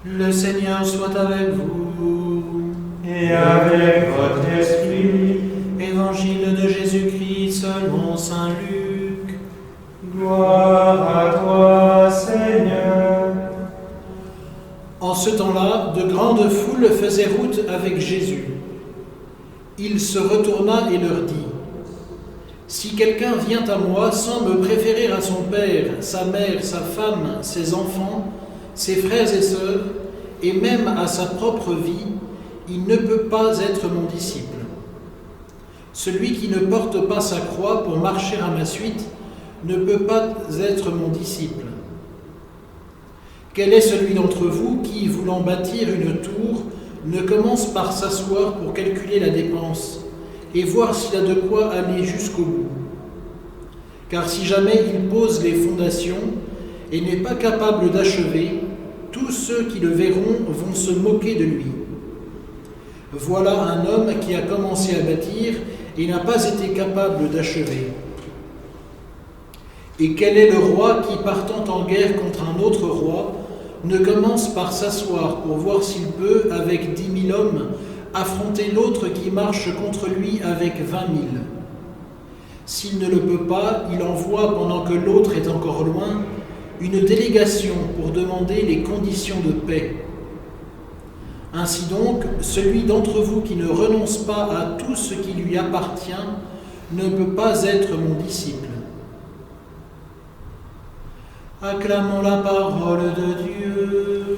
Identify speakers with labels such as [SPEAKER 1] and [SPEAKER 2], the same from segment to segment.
[SPEAKER 1] Le Seigneur soit avec vous.
[SPEAKER 2] Et avec votre esprit.
[SPEAKER 1] Évangile de Jésus-Christ selon saint Luc.
[SPEAKER 2] Gloire à toi, Seigneur.
[SPEAKER 1] En ce temps-là, de grandes foules faisaient route avec Jésus. Il se retourna et leur dit : Si quelqu'un vient à moi sans me préférer à son père, sa mère, sa femme, ses enfants, ses frères et sœurs, et même à sa propre vie, il ne peut pas être mon disciple. Celui qui ne porte pas sa croix pour marcher à ma suite ne peut pas être mon disciple. Quel est celui d'entre vous qui, voulant bâtir une tour, ne commence par s'asseoir pour calculer la dépense et voir s'il a de quoi aller jusqu'au bout ? Car si jamais il pose les fondations et n'est pas capable d'achever, tous ceux qui le verront vont se moquer de lui. Voilà un homme qui a commencé à bâtir et n'a pas été capable d'achever. Et quel est le roi qui, partant en guerre contre un autre roi, ne commence par s'asseoir pour voir s'il peut, avec 10 000 hommes, affronter l'autre qui marche contre lui avec 20 000 ? S'il ne le peut pas, il envoie, pendant que l'autre est encore loin, une délégation pour demander les conditions de paix. Ainsi donc, celui d'entre vous qui ne renonce pas à tout ce qui lui appartient ne peut pas être mon disciple. Acclamons la parole de Dieu.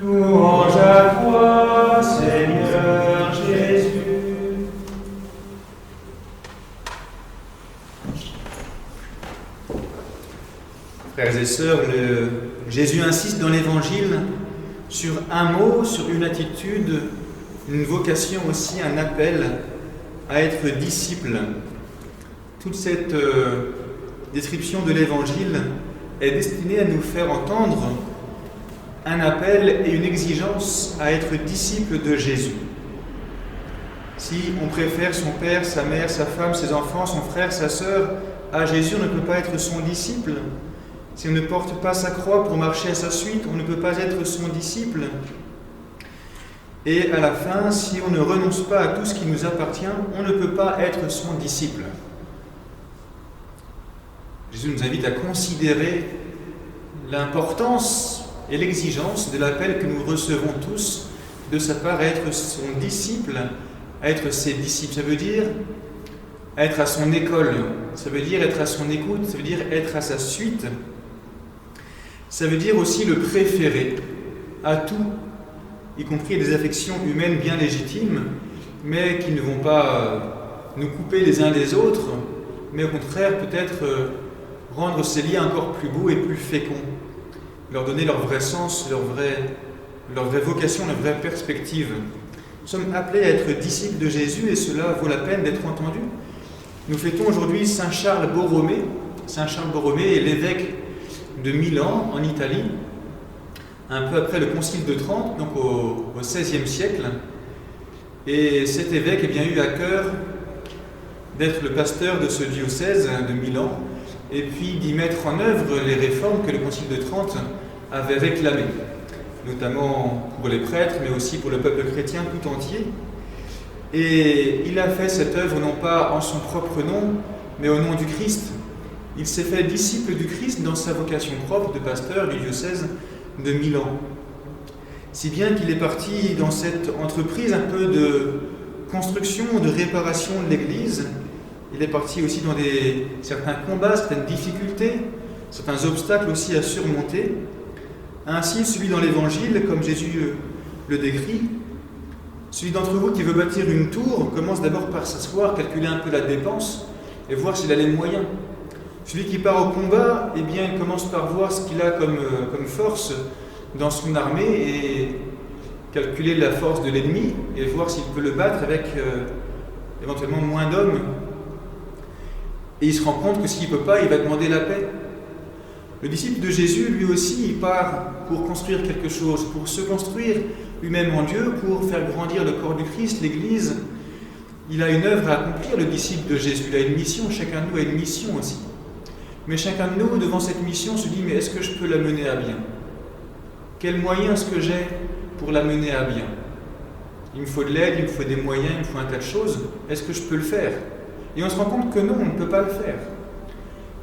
[SPEAKER 2] Louange à toi, Seigneur Jésus.
[SPEAKER 3] Frères et sœurs, Jésus insiste dans l'Évangile sur un mot, sur une attitude, une vocation aussi, un appel à être disciple. Toute cette description de l'Évangile est destinée à nous faire entendre un appel et une exigence à être disciple de Jésus. Si on préfère son père, sa mère, sa femme, ses enfants, son frère, sa sœur à Jésus, on ne peut pas être son disciple. Si on ne porte pas sa croix pour marcher à sa suite, on ne peut pas être son disciple. Et à la fin, si on ne renonce pas à tout ce qui nous appartient, on ne peut pas être son disciple. Jésus nous invite à considérer l'importance et l'exigence de l'appel que nous recevons tous de sa part à être son disciple, à être ses disciples. Ça veut dire être à son école, ça veut dire être à son écoute, ça veut dire être à sa suite. Ça veut dire aussi le préférer à tout, y compris des affections humaines bien légitimes, mais qui ne vont pas nous couper les uns des autres, mais au contraire peut-être rendre ces liens encore plus beaux et plus féconds, leur donner leur vrai sens, leur vraie vocation, leur vraie perspective. Nous sommes appelés à être disciples de Jésus et cela vaut la peine d'être entendu. Nous fêtons aujourd'hui Saint Charles Borromée. Saint Charles Borromée est l'évêque de Milan, en Italie, un peu après le Concile de Trente, donc au XVIe siècle. Et cet évêque a bien eu à cœur d'être le pasteur de ce diocèse de Milan, et puis d'y mettre en œuvre les réformes que le Concile de Trente avait réclamées, notamment pour les prêtres, mais aussi pour le peuple chrétien tout entier. Et il a fait cette œuvre non pas en son propre nom, mais au nom du Christ. Il s'est fait disciple du Christ dans sa vocation propre de pasteur du diocèse de Milan. Si bien qu'il est parti dans cette entreprise un peu de construction, de réparation de l'Église. Il est parti aussi dans certains combats, certaines difficultés, certains obstacles aussi à surmonter. Ainsi, celui dans l'Évangile, comme Jésus le décrit, celui d'entre vous qui veut bâtir une tour commence d'abord par s'asseoir, calculer un peu la dépense et voir s'il a les moyens. Celui qui part au combat, eh bien, il commence par voir ce qu'il a comme force dans son armée et calculer la force de l'ennemi et voir s'il peut le battre avec éventuellement moins d'hommes. Et il se rend compte que s'il ne peut pas, il va demander la paix. Le disciple de Jésus, lui aussi, il part pour construire quelque chose, pour se construire lui-même en Dieu, pour faire grandir le corps du Christ, l'Église. Il a une œuvre à accomplir, le disciple de Jésus. Il a une mission, chacun de nous a une mission aussi. Mais chacun de nous, devant cette mission, se dit, mais est-ce que je peux la mener à bien ? Quels moyens est-ce que j'ai pour la mener à bien? Il me faut de l'aide, il me faut des moyens, il me faut un tas de choses. Est-ce que je peux le faire? Et on se rend compte que non, on ne peut pas le faire.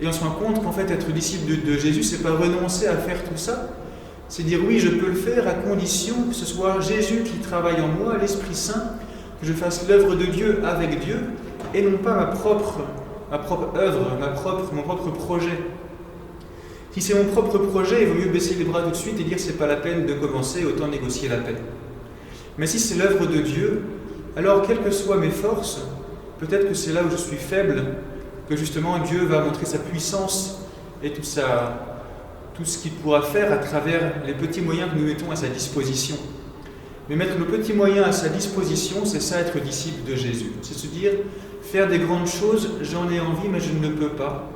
[SPEAKER 3] Et on se rend compte qu'en fait, être disciple de Jésus, c'est pas renoncer à faire tout ça. C'est dire oui, je peux le faire à condition que ce soit Jésus qui travaille en moi, l'Esprit Saint, que je fasse l'œuvre de Dieu avec Dieu, et non pas ma propre œuvre, mon propre projet. Si c'est mon propre projet, il vaut mieux baisser les bras tout de suite et dire c'est pas la peine de commencer, autant négocier la paix. Mais si c'est l'œuvre de Dieu, alors quelles que soient mes forces, peut-être que c'est là où je suis faible, que justement Dieu va montrer sa puissance et tout ce qu'il pourra faire à travers les petits moyens que nous mettons à sa disposition. Mais mettre nos petits moyens à sa disposition, c'est ça être disciple de Jésus. C'est se dire, faire des grandes choses, j'en ai envie, mais je ne le peux pas.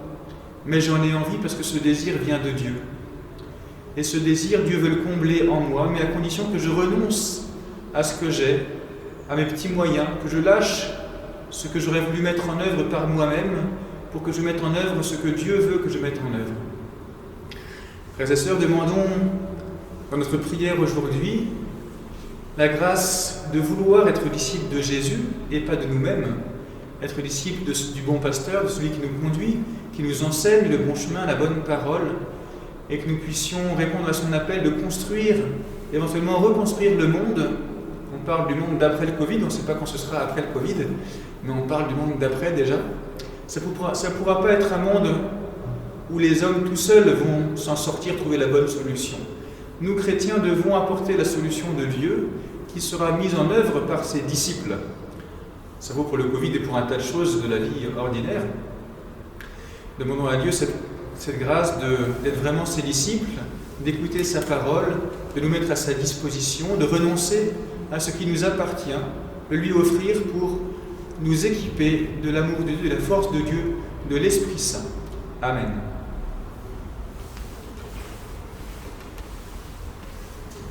[SPEAKER 3] Mais j'en ai envie parce que ce désir vient de Dieu. Et ce désir, Dieu veut le combler en moi, mais à condition que je renonce à ce que j'ai, à mes petits moyens, que je lâche ce que j'aurais voulu mettre en œuvre par moi-même, pour que je mette en œuvre ce que Dieu veut que je mette en œuvre. Frères et sœurs, demandons dans notre prière aujourd'hui la grâce de vouloir être disciples de Jésus et pas de nous-mêmes, être disciples du bon pasteur, de celui qui nous conduit, qui nous enseigne le bon chemin, la bonne parole, et que nous puissions répondre à son appel de construire, éventuellement reconstruire le monde. On parle du monde d'après le Covid, on ne sait pas quand ce sera après le Covid, mais on parle du monde d'après déjà. Ça ne pourra pas être un monde où les hommes tout seuls vont s'en sortir, trouver la bonne solution. Nous, chrétiens, devons apporter la solution de Dieu qui sera mise en œuvre par ses disciples. Ça vaut pour le Covid et pour un tas de choses de la vie ordinaire. Demandons à Dieu cette grâce d'être vraiment ses disciples, d'écouter sa parole, de nous mettre à sa disposition, de renoncer à ce qui nous appartient, de lui offrir pour nous équiper de l'amour de Dieu, de la force de Dieu, de l'Esprit Saint. Amen.